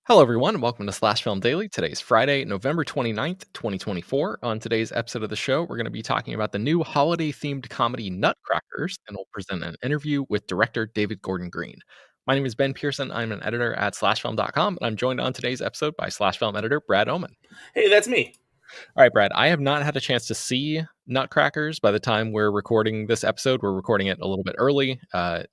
Hello, everyone, and welcome to Slash Film Daily. Today's Friday, November 29th, 2024. On today's episode of the show, we're going to be talking about the new holiday themed comedy Nutcrackers, and we'll present an interview with director David Gordon Green. My name is Ben Pearson. I'm an editor at slashfilm.com, and I'm joined on today's episode by Slash Film editor Brad Oman. Hey, that's me. All right, Brad, I have not had a chance to see Nutcrackers by the time we're recording this episode. We're recording it a little bit early.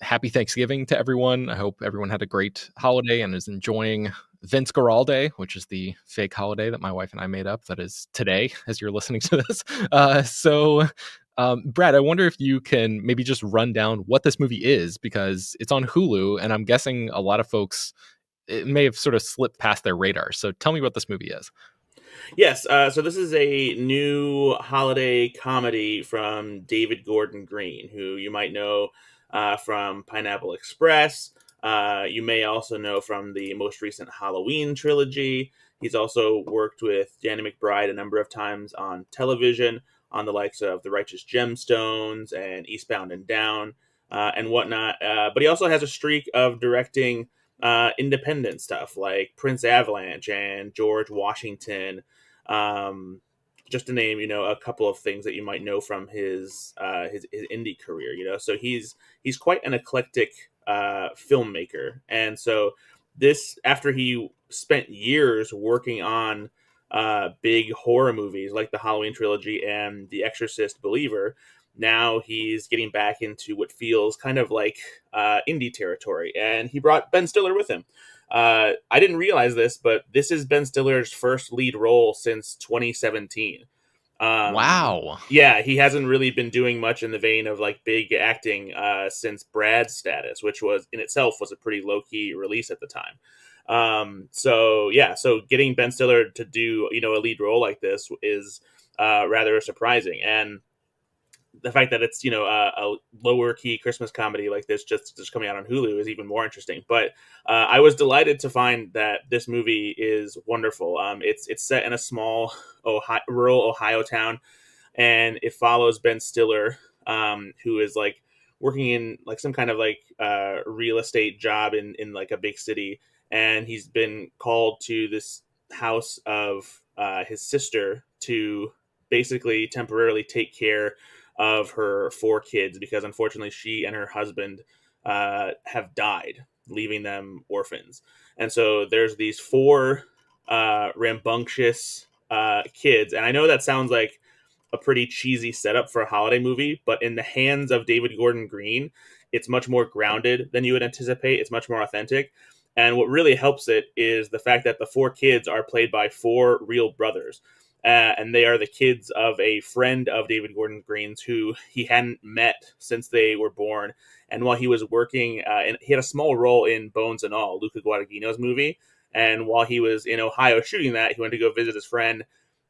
Happy Thanksgiving to everyone. I hope everyone had a great holiday and is enjoying Vince Guaral Day, which is the fake holiday that my wife and I made up. That is today, as you're listening to this. Brad, I wonder if you can maybe just run down what this movie is, because it's on Hulu, and I'm guessing a lot of folks, it may have sort of slipped past their radar. So tell me what this movie is. Yes, so this is a new holiday comedy from David Gordon Green, who you might know from Pineapple Express. You may also know from the most recent Halloween trilogy. He's also worked with Danny McBride a number of times on television, on the likes of The Righteous Gemstones and Eastbound and Down and whatnot. But he also has a streak of directing independent stuff like Prince Avalanche and George Washington, just to name a couple of things that you might know from his indie career. So he's quite an eclectic filmmaker, and so this, after he spent years working on big horror movies like the Halloween trilogy and The Exorcist Believer, now he's getting back into what feels kind of like indie territory, and he brought Ben Stiller with him. I didn't realize this, but this is Ben Stiller's first lead role since 2017. Wow. Yeah, he hasn't really been doing much in the vein of like big acting since Brad's Status, which was in itself was a pretty low key release at the time. So getting Ben Stiller to do a lead role like this is rather surprising, and the fact that it's a lower key Christmas comedy like this just coming out on Hulu is even more interesting. But I was delighted to find that this movie is wonderful. It's set in a small rural Ohio town, and it follows Ben Stiller, who is like working in like some kind of like real estate job in like a big city, and he's been called to this house of his sister to basically temporarily take care of her 4 kids, because unfortunately she and her husband have died, leaving them orphans. And so there's these 4 rambunctious kids, and I know that sounds like a pretty cheesy setup for a holiday movie, but in the hands of David Gordon Green, it's much more grounded than you would anticipate. It's much more authentic. And what really helps it is the fact that the 4 kids are played by 4 real brothers. And they are the kids of a friend of David Gordon Green's who he hadn't met since they were born. And while he was working, and he had a small role in Bones and All, Luca Guadagnino's movie. And while he was in Ohio shooting that, he went to go visit his friend,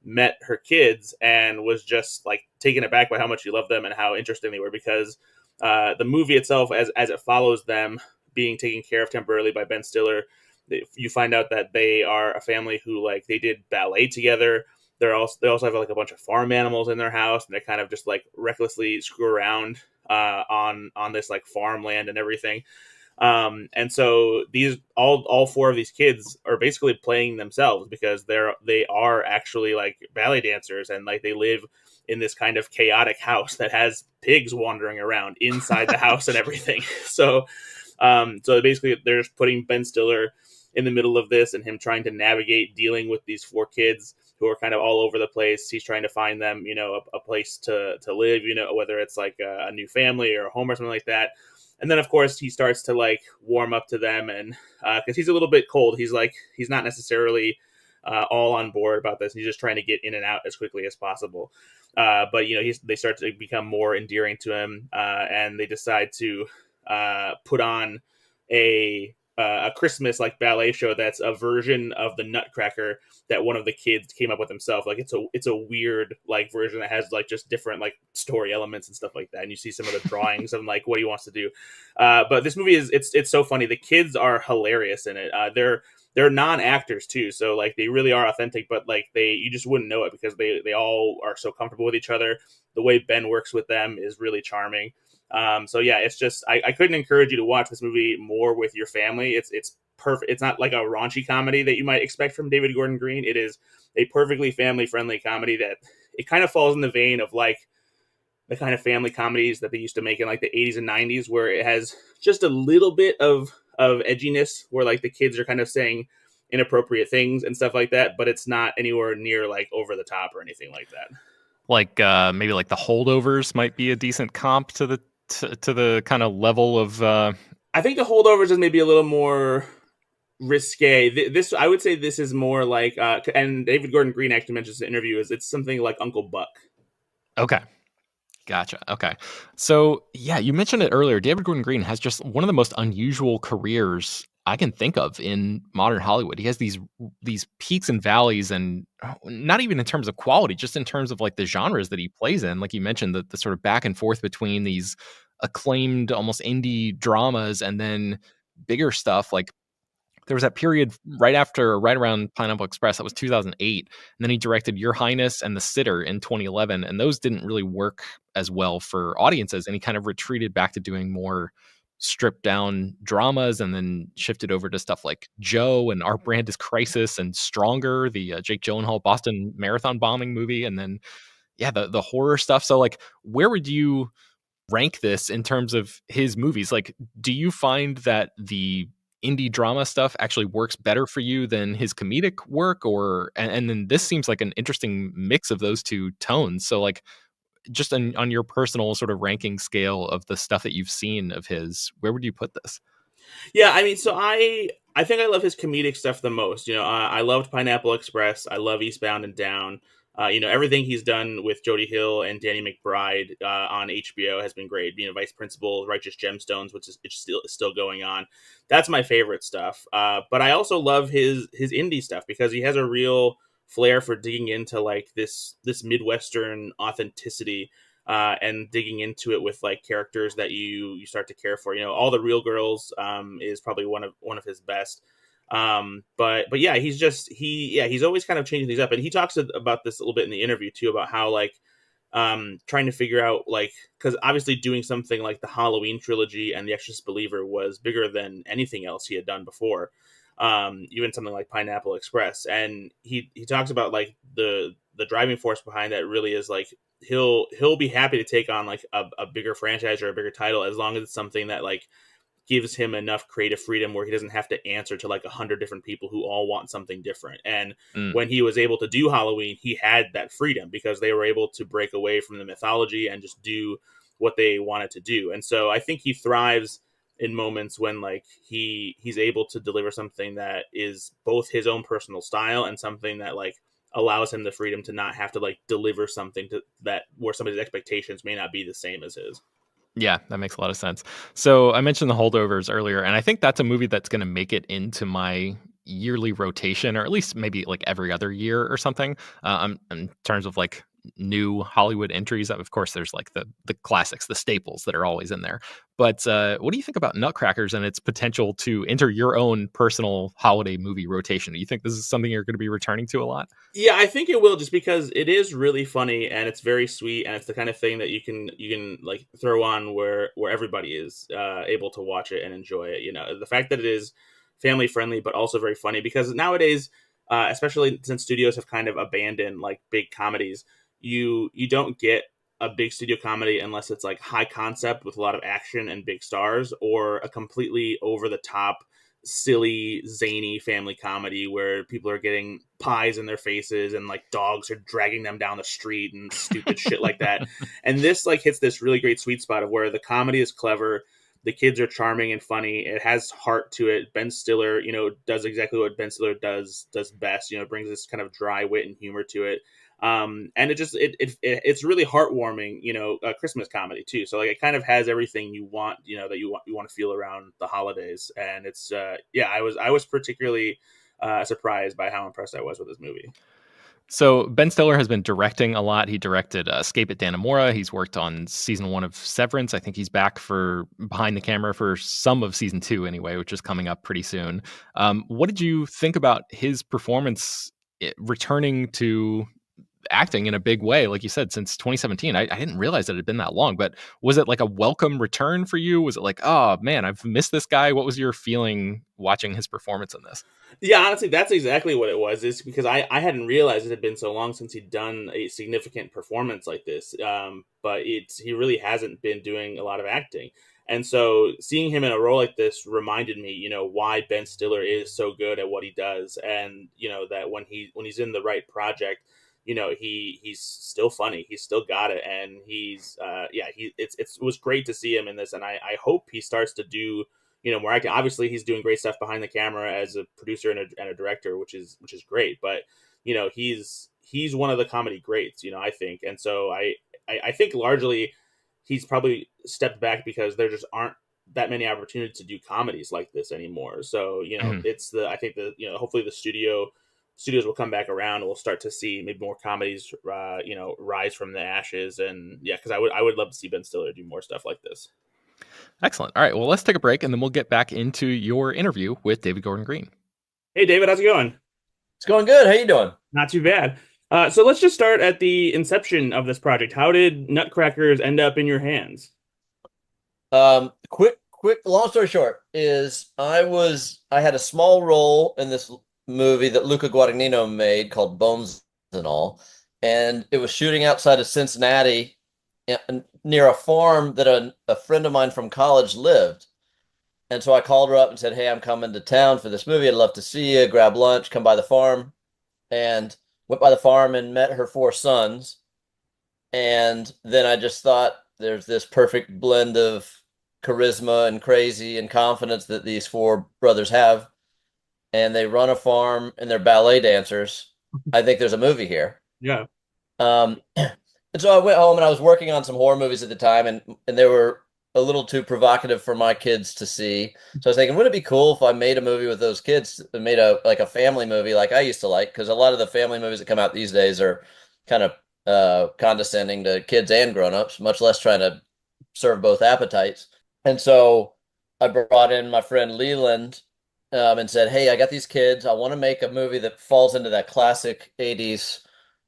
met her kids, and was just like taken aback by how much he loved them and how interesting they were, because the movie itself, as it follows them being taken care of temporarily by Ben Stiller, you find out that they are a family who like they did ballet together. They also have like a bunch of farm animals in their house, and they kind of just like recklessly screw around on this like farmland and everything. And so these all 4 of these kids are basically playing themselves, because they are actually like ballet dancers, and like they live in this kind of chaotic house that has pigs wandering around inside the house and everything. So basically they're just putting Ben Stiller in the middle of this, and him trying to navigate dealing with these 4 kids who are kind of all over the place. He's trying to find them, a place to live, whether it's like a new family or a home or something like that. And then, of course, he starts to like warm up to them, and because he's a little bit cold, he's not necessarily all on board about this. He's just trying to get in and out as quickly as possible. But they start to become more endearing to him, and they decide to put on a Christmas like ballet show that's a version of the Nutcracker that one of the kids came up with himself. Like it's a weird like version that has like just different like story elements and stuff like that. And you see some of the drawings of like what he wants to do. But this movie it's so funny. The kids are hilarious in it. They're non-actors too, so like they really are authentic, but like you just wouldn't know it, because they all are so comfortable with each other. The way Ben works with them is really charming. So yeah, it's just I couldn't encourage you to watch this movie more with your family. It's perfect. It's not like a raunchy comedy that you might expect from David Gordon Green. It is a perfectly family friendly comedy that it kind of falls in the vein of like the kind of family comedies that they used to make in like the 80s and 90s, where it has just a little bit of edginess, where like the kids are kind of saying inappropriate things and stuff like that, but it's not anywhere near like over the top or anything like that. Like, maybe like The Holdovers might be a decent comp to the kind of level of, I think the holdovers is maybe a little more risque. This I would say this is more like, and David Gordon Green actually mentions in the interview, is it's something like Uncle Buck. okay. Gotcha. Okay. So, yeah, you mentioned it earlier. David Gordon Green has just one of the most unusual careers I can think of in modern Hollywood. He has these peaks and valleys, and not even in terms of quality, just in terms of like the genres that he plays in. Like you mentioned, the sort of back and forth between these acclaimed, almost indie dramas, and then bigger stuff like there was that period right around Pineapple Express. That was 2008, and then he directed Your Highness and The Sitter in 2011, and those didn't really work as well for audiences. And he kind of retreated back to doing more stripped down dramas, and then shifted over to stuff like Joe and Our Brand Is Crisis and Stronger, the Jake Gyllenhaal Boston Marathon bombing movie, and then yeah, the horror stuff. So like, where would you rank this in terms of his movies? Like, do you find that the indie drama stuff actually works better for you than his comedic work? Or and then this seems like an interesting mix of those two tones. So like, just on your personal sort of ranking scale of the stuff that you've seen of his, where would you put this? Yeah, I mean, so I think I love his comedic stuff the most. I loved Pineapple Express. I love Eastbound and Down. Everything he's done with Jodie Hill and Danny McBride on HBO has been great. Being a vice principal, Righteous Gemstones, which is it's still going on. That's my favorite stuff. But I also love his indie stuff because he has a real flair for digging into like this Midwestern authenticity, and digging into it with like characters that you start to care for. All the Real Girls is probably one of his best. But yeah, he's always kind of changing things up, and he talks about this a little bit in the interview too, about how like trying to figure out like, because obviously doing something like the Halloween trilogy and the Exorcist Believer was bigger than anything else he had done before. Even something like Pineapple Express, and he talks about like the driving force behind that really is like he'll be happy to take on like a bigger franchise or a bigger title as long as it's something that like gives him enough creative freedom where he doesn't have to answer to like 100 different people who all want something different. And Mm, when he was able to do Halloween, he had that freedom because they were able to break away from the mythology and just do what they wanted to do. And so I think he thrives in moments when like he's able to deliver something that is both his own personal style and something that like allows him the freedom to not have to like deliver something to that where somebody's expectations may not be the same as his. yeah, that makes a lot of sense. So I mentioned The Holdovers earlier, and I think that's a movie that's going to make it into my yearly rotation, or at least maybe like every other year or something. In terms of like new Hollywood entries, of course, there's like the classics, the staples that are always in there. But what do you think about Nutcrackers and its potential to enter your own personal holiday movie rotation? Do you think this is something you're going to be returning to a lot? Yeah, I think it will, just because it is really funny and it's very sweet, and it's the kind of thing that you can like throw on where everybody is able to watch it and enjoy it. The fact that it is family friendly but also very funny, because nowadays, especially since studios have kind of abandoned like big comedies, you don't get a big studio comedy unless it's like high concept with a lot of action and big stars, or a completely over the top silly, zany family comedy where people are getting pies in their faces and like dogs are dragging them down the street and stupid shit like that. And this like hits this really great sweet spot of where the comedy is clever, the kids are charming and funny, it has heart to it. Ben Stiller, does exactly what Ben Stiller does best. Brings this kind of dry wit and humor to it. And it's really heartwarming, a Christmas comedy too. So like it kind of has everything you want, that you want to feel around the holidays. And it's yeah, I was particularly surprised by how impressed I was with this movie. So Ben Stiller has been directing a lot. He directed Escape at Dannemora. He's worked on season 1 of Severance. I think he's back for behind the camera for some of season 2 anyway, which is coming up pretty soon. What did you think about his performance returning to acting in a big way, like you said, since 2017. I didn't realize it had been that long, but was it like a welcome return for you? Was it like, oh man, I've missed this guy? What was your feeling watching his performance in this? Yeah, honestly, that's exactly what it was. Is because I hadn't realized it had been so long since he'd done a significant performance like this. But he really hasn't been doing a lot of acting, and so seeing him in a role like this reminded me, why Ben Stiller is so good at what he does, and that when he's in the right project, he's still funny, he's still got it, and he's yeah, it was great to see him in this, and I hope he starts to do more acting. Obviously, he's doing great stuff behind the camera as a producer and a director, which is great. But he's one of the comedy greats, I think. And so I think largely he's probably stepped back because there just aren't that many opportunities to do comedies like this anymore. So Mhm. it's the I think the hopefully the studios will come back around, and we'll start to see maybe more comedies rise from the ashes. And yeah, because I would love to see Ben Stiller do more stuff like this. Excellent. All right, well, let's take a break and then we'll get back into your interview with David Gordon Green. Hey David, how's it going? It's going good. How you doing? Not too bad. So let's just start at the inception of this project. How did Nutcrackers end up in your hands? Quick, long story short is I had a small role in this movie that Luca Guadagnino made called Bones and All, and it was shooting outside of Cincinnati near a farm that a friend of mine from college lived. And so I called her up and said, "Hey, I'm coming to town for this movie. I'd love to see you. Grab lunch, come by the farm." And went by the farm and met her four sons. And then I just thought there's this perfect blend of charisma and crazy and confidence that these four brothers have. And they run a farm and they're ballet dancers. I think there's a movie here. Yeah. And so I went home and I was working on some horror movies at the time, and they were a little too provocative for my kids to see. So I was thinking, would it be cool if I made a movie with those kids, made a family movie like I used to like? Because a lot of the family movies that come out these days are kind of condescending to kids and grown-ups, much less trying to serve both appetites. And so I brought in my friend Leland and said, "Hey, I got these kids. I want to make a movie that falls into that classic 80s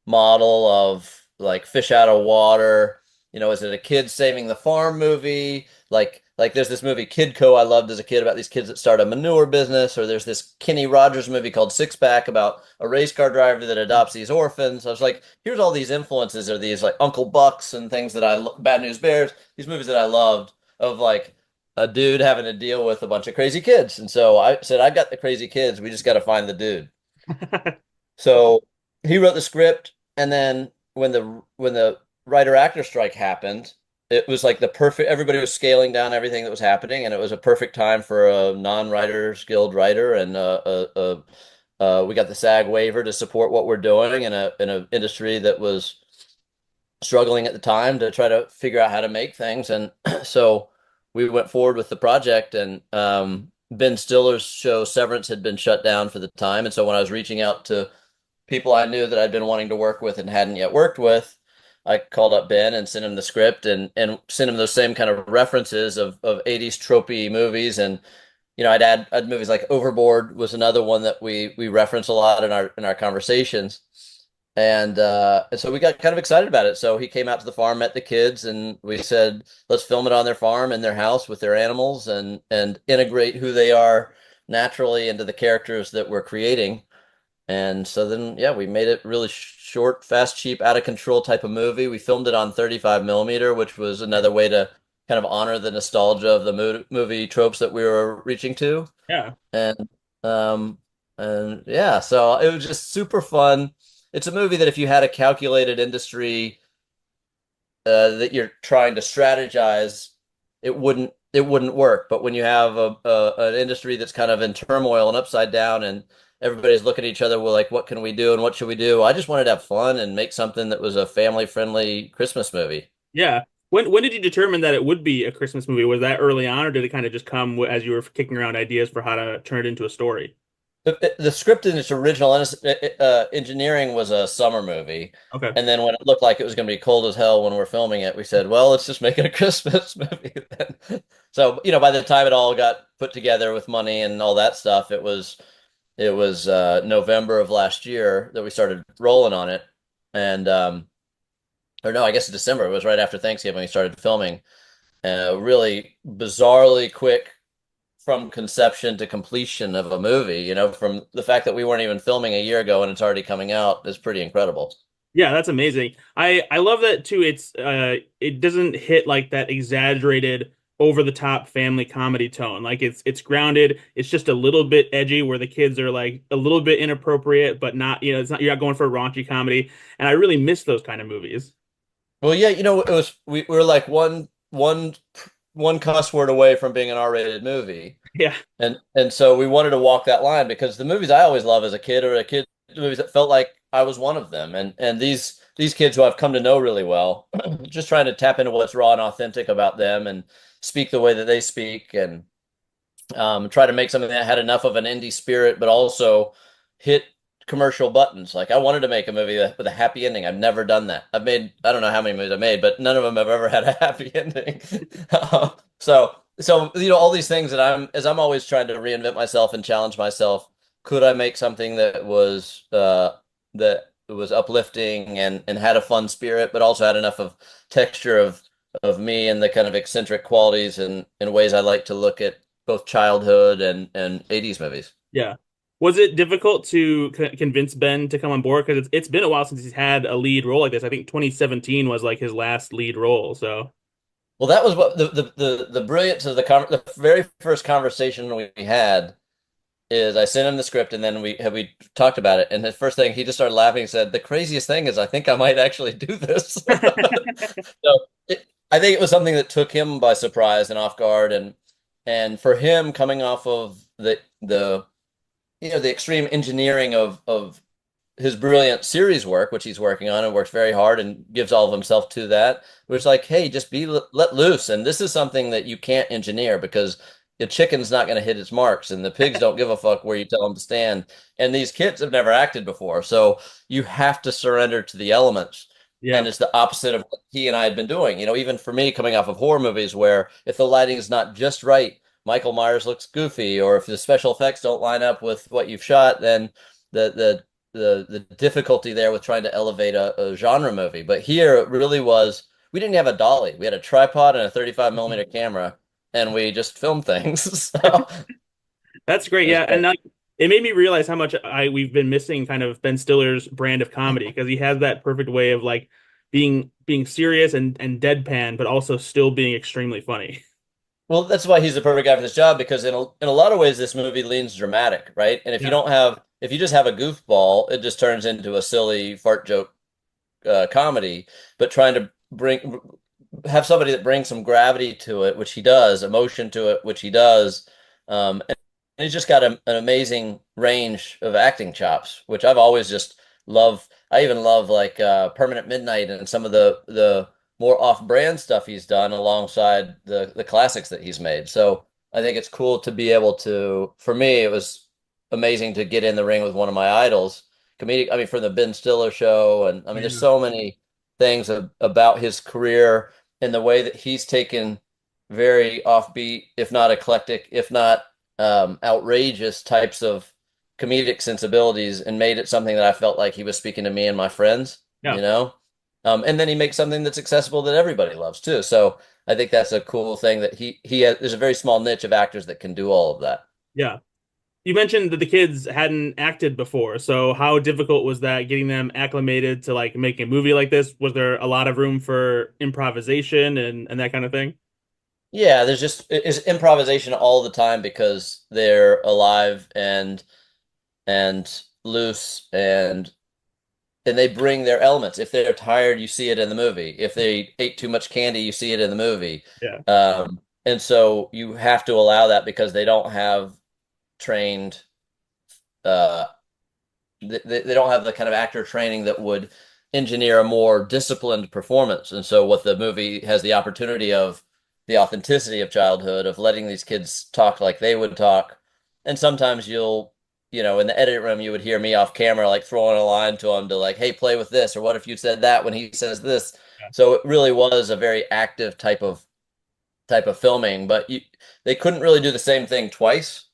model of like fish out of water. Is it a kid saving the farm movie? Like there's this movie Kid Co. I loved as a kid about these kids that start a manure business, or there's this Kenny Rogers movie called Six Pack about a race car driver that adopts these orphans. I was like, here's all these influences, or these like Uncle Bucks and things that Bad News Bears, these movies that I loved of like a dude having to deal with a bunch of crazy kids. And so I said, I've got the crazy kids. We just got to find the dude. So he wrote the script, and then when the writer actor strike happened, it was like the perfect. Everybody was scaling down everything that was happening, and it was a perfect time for a non-writers guild writer, and we got the SAG waiver to support what we're doing in an industry that was struggling at the time to try to figure out how to make things, and so we went forward with the project, and Ben Stiller's show Severance had been shut down for the time, and so when I was reaching out to people I knew that I'd been wanting to work with and hadn't yet worked with, I called up Ben and sent him the script and sent him those same kind of references of 80s tropey movies. And I'd movies like Overboard was another one that we reference a lot in our conversations. And so we got kind of excited about it. So he came out to the farm, met the kids, and we said, let's film it on their farm in their house with their animals and integrate who they are naturally into the characters that we're creating. And so then, yeah, we made it really short, fast, cheap, out of control type of movie. We filmed it on 35 millimeter, which was another way to kind of honor the nostalgia of the movie tropes that we were reaching to. Yeah. And um and yeah, so it was just super fun. It's a movie that if you had a calculated industry that you're trying to strategize, it wouldn't work. But when you have an industry that's kind of in turmoil and upside down, and everybody's looking at each other, well, like, what can we do and what should we do? I just wanted to have fun and make something that was a family friendly Christmas movie. Yeah. When did you determine that it would be a Christmas movie? Was that early on, or did it kind of just come as you were kicking around ideas for how to turn it into a story? The script in its original engineering was a summer movie. Okay. And then when it looked like it was going to be cold as hell when we're filming it, we said, well, let's just make it a Christmas movie then. So, by the time it all got put together with money and all that stuff, it was November of last year that we started rolling on it. and or no, I guess December. It was right after Thanksgiving we started filming. Really bizarrely quick from conception to completion of a movie, from the fact that we weren't even filming a year ago and it's already coming out is pretty incredible. Yeah, that's amazing. I love that too. It doesn't hit like that exaggerated over the top family comedy tone. Like it's grounded. It's just a little bit edgy where the kids are like a little bit inappropriate, but not, it's not, you're not going for a raunchy comedy. And I really miss those kind of movies. Well, yeah, it was we were like one cuss word away from being an R-rated movie. Yeah. And so we wanted to walk that line because the movies I always love as a kid are a kid movies that felt like I was one of them. And these kids who I've come to know really well, just trying to tap into what's raw and authentic about them and speak the way that they speak and try to make something that had enough of an indie spirit, but also hit commercial buttons. Like I wanted to make a movie with a happy ending. I've never done that. I don't know how many movies I've made, but none of them have ever had a happy ending. So all these things that I'm always trying to reinvent myself and challenge myself. Could I make something that was uplifting and had a fun spirit, but also had enough of texture of me and the kind of eccentric qualities and ways I like to look at both childhood and 80s movies. Yeah. Was it difficult to convince Ben to come on board? Because it's been a while since he's had a lead role like this. I think 2017 was like his last lead role. So Well, that was what the brilliance of the very first conversation we had is I sent him the script and then we talked about it and the first thing he just started laughing and said the craziest thing is I think I might actually do this. So I think it was something that took him by surprise and off guard and for him coming off of the extreme engineering of his brilliant series work, which he's working on and works very hard and gives all of himself to that. Which like, hey, just be let loose. And this is something that you can't engineer because the chicken's not going to hit its marks and the pigs don't give a fuck where you tell them to stand. And these kids have never acted before. So you have to surrender to the elements. yeah, And it's the opposite of what he and I had been doing. Even for me coming off of horror movies where if the lighting is not just right, Michael Myers looks goofy, or if the special effects don't line up with what you've shot, then the difficulty there with trying to elevate a genre movie. But here it really was, we didn't have a dolly. We had a tripod and a 35 millimeter camera, and we just filmed things. So that's great. it was Yeah, and great. it made me realize how much we've been missing kind of Ben Stiller's brand of comedy because he has that perfect way of like being serious and deadpan, but also still being extremely funny. Well, that's why he's the perfect guy for this job because in a lot of ways this movie leans dramatic, right? And Yeah, if you just have a goofball, it just turns into a silly fart joke comedy. But trying to have somebody that brings some gravity to it, which he does, emotion to it, which he does, and he's just got an amazing range of acting chops, which I've always just loved. I even love like Permanent Midnight and some of the more off-brand stuff he's done alongside the classics that he's made. So I think it's cool to be able to. For me, it was amazing to get in the ring with one of my idols, comedic. I mean, from the Ben Stiller show, and I mean, there's yeah, so many things about his career and the way that he's taken very offbeat, if not eclectic, if not outrageous types of comedic sensibilities and made it something that I felt like he was speaking to me and my friends, yeah, And then he makes something that's accessible that everybody loves too. So I think that's a cool thing that he has, there's a very small niche of actors that can do all of that. yeah. You mentioned that the kids hadn't acted before, so how difficult was that getting them acclimated to like making a movie like this? Was there a lot of room for improvisation and that kind of thing? Yeah, it's improvisation all the time because they're alive and loose and they bring their elements. If they're tired, you see it in the movie. If they ate too much candy, you see it in the movie. Yeah. And so you have to allow that because they don't have trained uh they don't have the kind of actor training that would engineer a more disciplined performance. And so what the movie has the opportunity of the authenticity of childhood, of letting these kids talk like they would talk. And sometimes in the edit room, you would hear me off camera, like throwing a line to him to like, hey, play with this, or what if you said that when he says this? So it really was a very active type of filming, but they couldn't really do the same thing twice.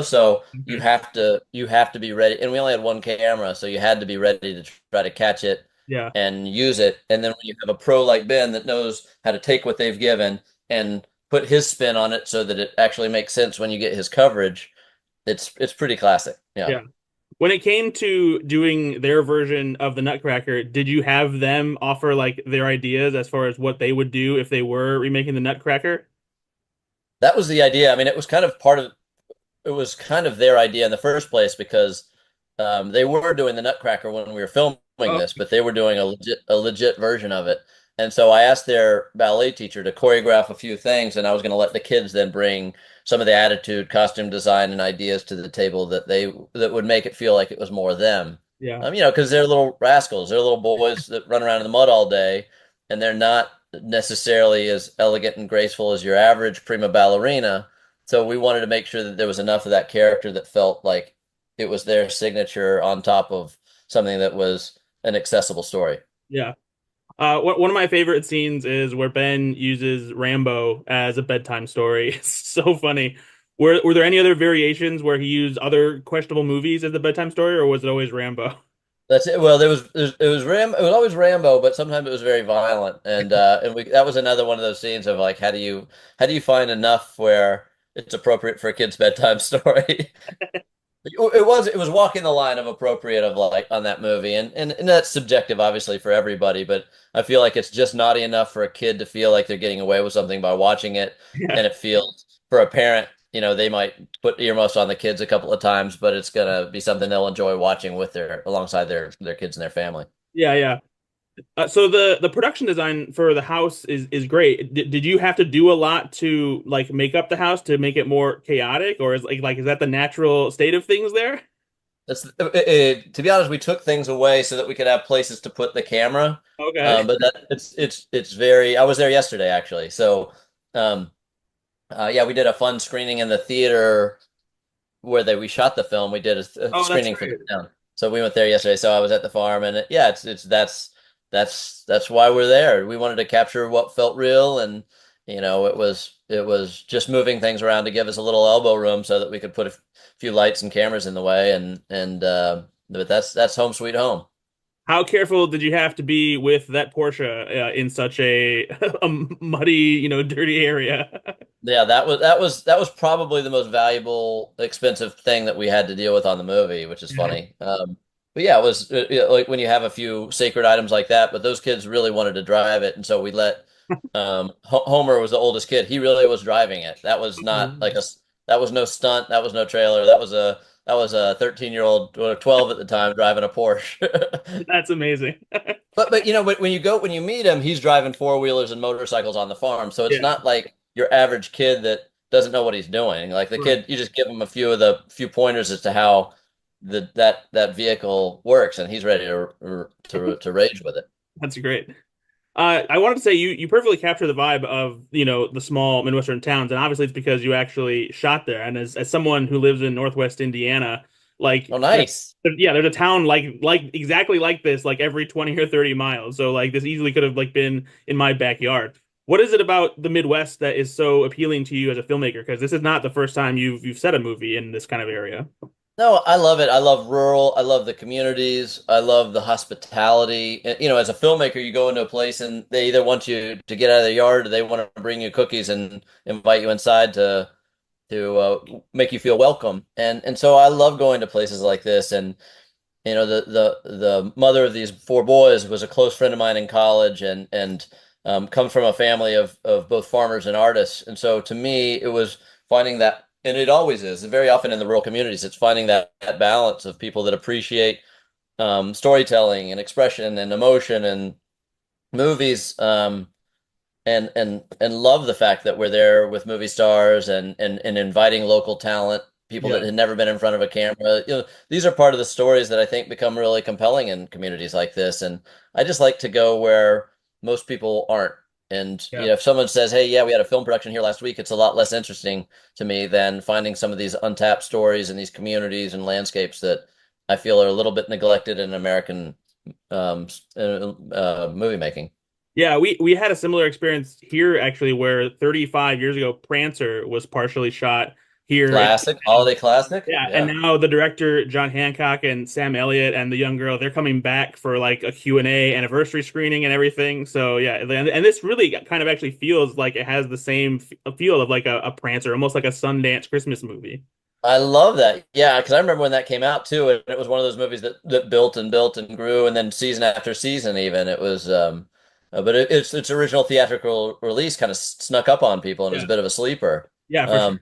So Okay. you have to be ready. And we only had one camera, so you had to be ready to try to catch it Yeah. and use it. And then when you have a pro like Ben that knows how to take what they've given and put his spin on it so that it actually makes sense when you get his coverage, it's pretty classic. Yeah. Yeah. When it came to doing their version of the Nutcracker, did you have them offer like their ideas as far as what they would do if they were remaking the Nutcracker? That was the idea. I mean, it was kind of their idea in the first place because they were doing the Nutcracker when we were filming Oh, this, but they were doing a legit version of it. And so I asked their ballet teacher to choreograph a few things, and I was going to let the kids then bring some of the attitude, costume design, and ideas to the table that would make it feel like it was more them. yeah. Because they're little rascals, they're little boys that run around in the mud all day, and they're not necessarily as elegant and graceful as your average prima ballerina. So we wanted to make sure that there was enough of that character that felt like it was their signature on top of something that was an accessible story. Yeah. One of my favorite scenes is where Ben uses Rambo as a bedtime story. It's so funny. Were there any other variations where he used other questionable movies as the bedtime story, or was it always Rambo? That's it. Well, it was always Rambo, but sometimes it was very violent, and we that was another one of those scenes of like how do you find enough where it's appropriate for a kid's bedtime story? It was walking the line of appropriate of like on that movie, and that's subjective obviously for everybody, but I feel like it's just naughty enough for a kid to feel like they're getting away with something by watching it, Yeah. and it feels for a parent, they might put earmuffs on the kids a couple of times, but it's gonna be something they'll enjoy watching with alongside their kids and their family. Yeah, yeah. So the production design for the house is great. Did you have to do a lot to like make up the house to make it more chaotic, or is that the natural state of things there? To be honest, we took things away so that we could have places to put the camera. Okay. But it's very. I was there yesterday actually, so um, yeah, we did a fun screening in the theater where we shot the film. We did a Oh, that's screening for the great. town, so we went there yesterday. So I was at the farm, and yeah, it's that's why we're there. We wanted to capture what felt real, and it was just moving things around to give us a little elbow room so that we could put a few lights and cameras in the way, and but that's home sweet home. How careful did you have to be with that Porsche in such a a muddy, dirty area? Yeah, that was probably the most valuable, expensive thing that we had to deal with on the movie, which is Yeah. funny. But yeah, it was like when you have a few sacred items like that. But those kids really wanted to drive it, and so we let Homer was the oldest kid. He really was driving it. That was not like that was no stunt. That was no trailer. That was a 13-year-old or 12 at the time driving a Porsche. That's amazing. But when you meet him, he's driving four-wheelers and motorcycles on the farm. So it's Yeah. not like your average kid that doesn't know what he's doing. Like the Right. kid, you just give him a few pointers as to how that vehicle works, and he's ready to rage with it. That's great. I wanted to say you perfectly capture the vibe of, the small Midwestern towns, and obviously it's because you actually shot there. And as someone who lives in Northwest Indiana, like Oh, nice. yeah, there's a town like exactly like this, like every 20 or 30 miles. So like this easily could have like been in my backyard. What is it about the Midwest that is so appealing to you as a filmmaker? Because this is not the first time you've set a movie in this kind of area. No, I love it. I love rural. I love the communities. I love the hospitality. As a filmmaker, you go into a place and they either want you to get out of their yard or they want to bring you cookies and invite you inside to make you feel welcome. And so I love going to places like this. And the mother of these four boys was a close friend of mine in college, and comes from a family of both farmers and artists. And so to me, it was finding that, and it always is. Very often in the rural communities, it's finding that balance of people that appreciate storytelling and expression and emotion and movies. And love the fact that we're there with movie stars and inviting local talent, people that Yeah. had never been in front of a camera. These are part of the stories that I think become really compelling in communities like this. And I just like to go where most people aren't. And Yeah. if someone says, "Hey, yeah, we had a film production here last week," it's a lot less interesting to me than finding some of these untapped stories in these communities and landscapes that I feel are a little bit neglected in American movie making. Yeah, we had a similar experience here actually, where 35 years ago, Prancer was partially shot here. Classic, holiday classic. Yeah, and Yeah. now the director John Hancock and Sam Elliott and the young girl, they're coming back for like a Q&A anniversary screening and everything. So yeah, and this really kind of actually feels like it has the same feel of like a Prancer, almost like a Sundance Christmas movie. I love that. Yeah, because I remember when that came out too, and it was one of those movies that built and built and grew, and then season after season, even it was. But its original theatrical release kind of snuck up on people, and it was Yeah, a bit of a sleeper. yeah, for sure. Um,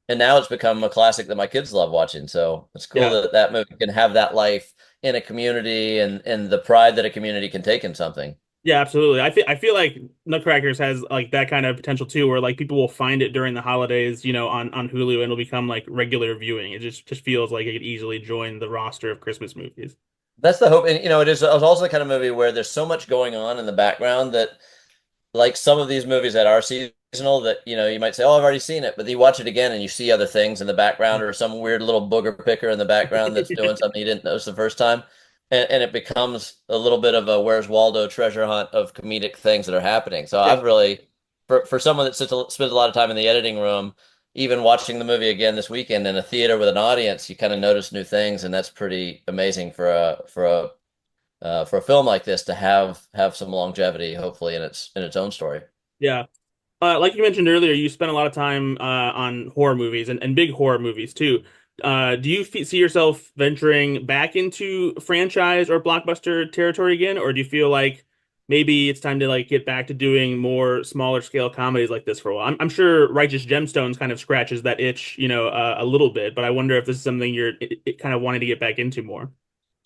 and now it's become a classic that my kids love watching. So it's cool Yeah. that that movie can have that life in a community and the pride that a community can take in something. Yeah, absolutely. I feel like Nutcrackers has like that kind of potential too, where like people will find it during the holidays, on Hulu, and it'll become like regular viewing. It just feels like it could easily join the roster of Christmas movies. That's the hope. And it's also the kind of movie where there's so much going on in the background that like some of these movies that are seasonal that you might say, oh, I've already seen it, but you watch it again and you see other things in the background or some weird little booger picker in the background that's doing something you didn't notice the first time. And it becomes a little bit of a Where's Waldo treasure hunt of comedic things that are happening. So Yeah. I've really, for someone that spends a lot of time in the editing room, even watching the movie again this weekend in a theater with an audience, you kind of notice new things, and that's pretty amazing for a film like this to have some longevity, hopefully in its own story. Yeah. Like you mentioned earlier, you spent a lot of time on horror movies and big horror movies too. Do you see yourself venturing back into franchise or blockbuster territory again, or do you feel like maybe it's time to like get back to doing more smaller scale comedies like this for a while? I'm sure Righteous Gemstones kind of scratches that itch, a little bit, but I wonder if this is something you're kind of wanting to get back into more.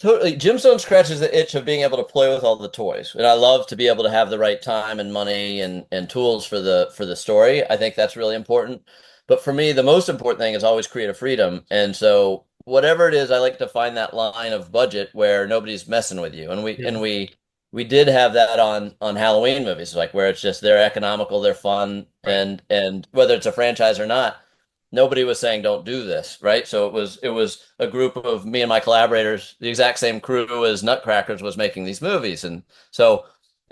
Totally. Gemstone scratches the itch of being able to play with all the toys. And I love to be able to have the right time and money and tools for the story. I think that's really important. But for me, the most important thing is always creative freedom. And so whatever it is, I like to find that line of budget where nobody's messing with you. And we Yeah. and we we did have that on Halloween movies, like where it's just they're economical, they're fun, Right. and whether it's a franchise or not, nobody was saying don't do this, right? So it was a group of me and my collaborators, the exact same crew as Nutcrackers was making these movies, and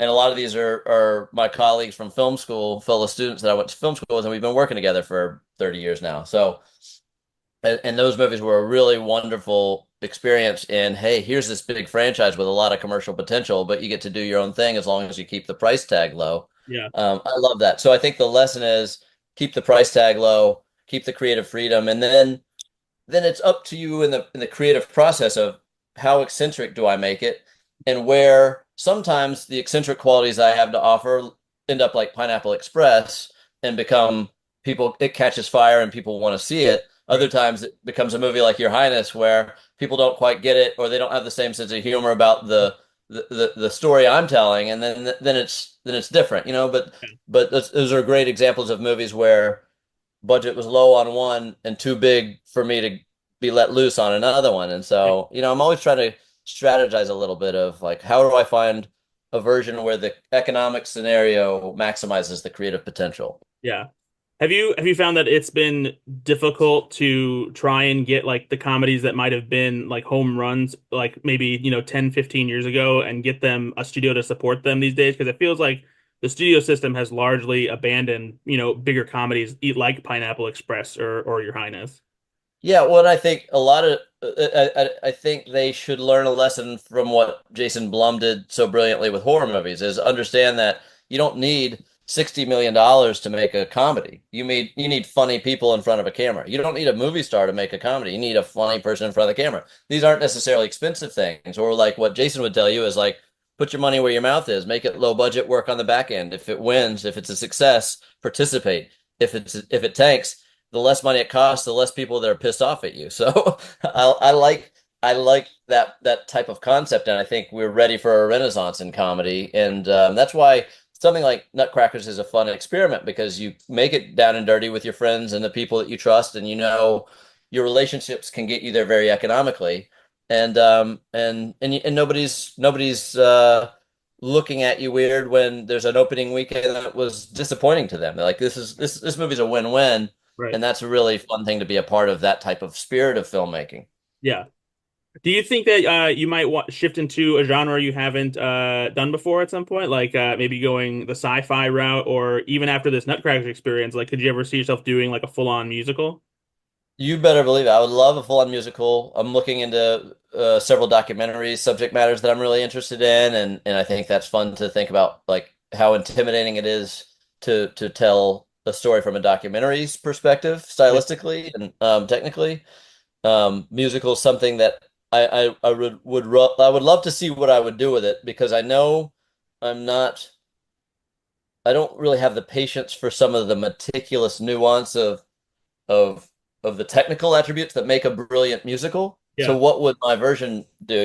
a lot of these are my colleagues from film school, fellow students that I went to film school with, and we've been working together for 30 years now. So and those movies were a really wonderful experience in, hey, here's this big franchise with a lot of commercial potential, but you get to do your own thing as long as you keep the price tag low. Yeah. I love that. So I think the lesson is keep the price tag low, keep the creative freedom, and then it's up to you in the creative process of how eccentric do I make it, and where sometimes the eccentric qualities I have to offer end up like Pineapple Express and become people, it catches fire and people want to see it. Other Right. times it becomes a movie like Your Highness where people don't quite get it or they don't have the same sense of humor about the story I'm telling, and then it's different, but those are great examples of movies where budget was low on one and too big for me to be let loose on another one. And Yeah. so, I'm always trying to strategize a little bit of like, how do I find a version where the economic scenario maximizes the creative potential? Yeah. Have you found that it's been difficult to try and get like the comedies that might have been like home runs like maybe 10, 15 years ago and get them a studio to support them these days? Because it feels like the studio system has largely abandoned bigger comedies like Pineapple Express or Your Highness. Yeah, well, and I think a lot of I think they should learn a lesson from what Jason Blum did so brilliantly with horror movies is understand that you don't need $60 million to make a comedy. You need funny people in front of a camera. You don't need a movie star to make a comedy. You need a funny person in front of the camera. These aren't necessarily expensive things, or like what Jason would tell you is like put your money where your mouth is, make it low budget, work on the back end. If it wins, if it's a success, participate. If it tanks, the less money it costs, the less people that are pissed off at you. So I like that type of concept, and I think we're ready for a renaissance in comedy, and that's why something like Nutcrackers is a fun experiment because you make it down and dirty with your friends and the people that you trust, and your relationships can get you there very economically, and nobody's looking at you weird when there's an opening weekend that was disappointing to them. They're like, this movie's a win-win. Right. And that's a really fun thing to be a part of that type of spirit of filmmaking. Yeah. Do you think that you might shift into a genre you haven't done before at some point, like maybe going the sci-fi route, or even after this Nutcracker experience, like could you ever see yourself doing like a full-on musical? You better believe it. I would love a full-on musical. I'm looking into several documentaries, subject matters that I'm really interested in, and I think that's fun to think about, like how intimidating it is to tell a story from a documentary's perspective, Yeah. stylistically and technically. Musical is something that I would love to see what I would do with it because I know I'm not I don't really have the patience for some of the meticulous nuance of of the technical attributes that make a brilliant musical. So Yeah. what would my version do?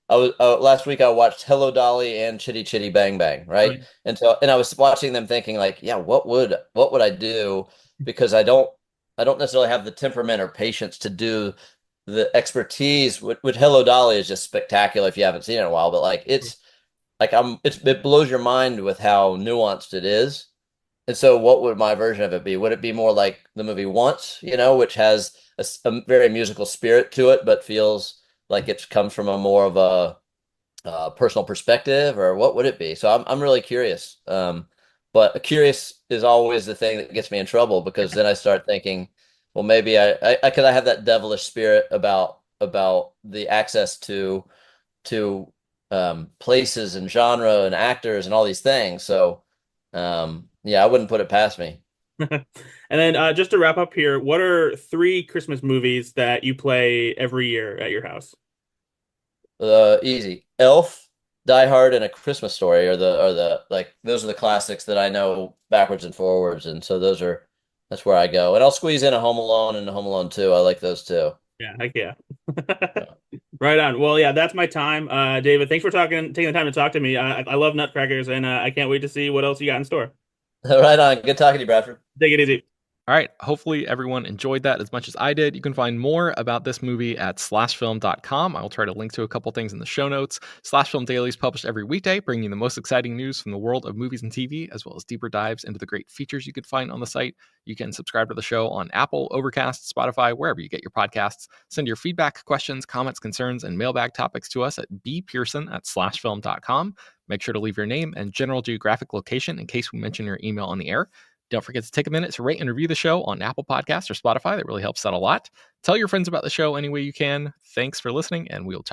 I was last week I watched Hello Dolly and Chitty Chitty Bang Bang, right? Right. And I was watching them thinking like, yeah, what would I do? Because I don't necessarily have the temperament or patience to do the expertise. With Hello Dolly is just spectacular if you haven't seen it in a while, but like it blows your mind with how nuanced it is. And so, what would my version of it be? Would it be more like the movie Once, which has a very musical spirit to it, but feels like it comes from a more of a personal perspective, or what would it be? So I'm really curious. But curious is always the thing that gets me in trouble because then I start thinking, well, maybe could I have that devilish spirit about the access to places and genre and actors and all these things. So yeah, I wouldn't put it past me. And then just to wrap up here, what are three Christmas movies that you play every year at your house? Easy. Elf, Die Hard, and A Christmas Story are the like those are the classics that I know backwards and forwards, and so that's where I go. And I'll squeeze in a Home Alone and a Home Alone 2. I like those too. Yeah, heck yeah. Yeah. Right on. Well, yeah, that's my time. David, thanks for taking the time to talk to me. I love Nutcrackers, and I can't wait to see what else you got in store. Right on. Good talking to you, Bradford. Take it easy. All right. Hopefully, everyone enjoyed that as much as I did. You can find more about this movie at slashfilm.com. I'll try to link to a couple things in the show notes. Slash Film Daily is published every weekday, bringing you the most exciting news from the world of movies and TV, as well as deeper dives into the great features you could find on the site. You can subscribe to the show on Apple, Overcast, Spotify, wherever you get your podcasts. Send your feedback, questions, comments, concerns, and mailbag topics to us at bpearson@slashfilm.com. Make sure to leave your name and general geographic location in case we mention your email on the air. Don't forget to take a minute to rate and review the show on Apple Podcasts or Spotify. That really helps out a lot. Tell your friends about the show any way you can. Thanks for listening, and we'll talk.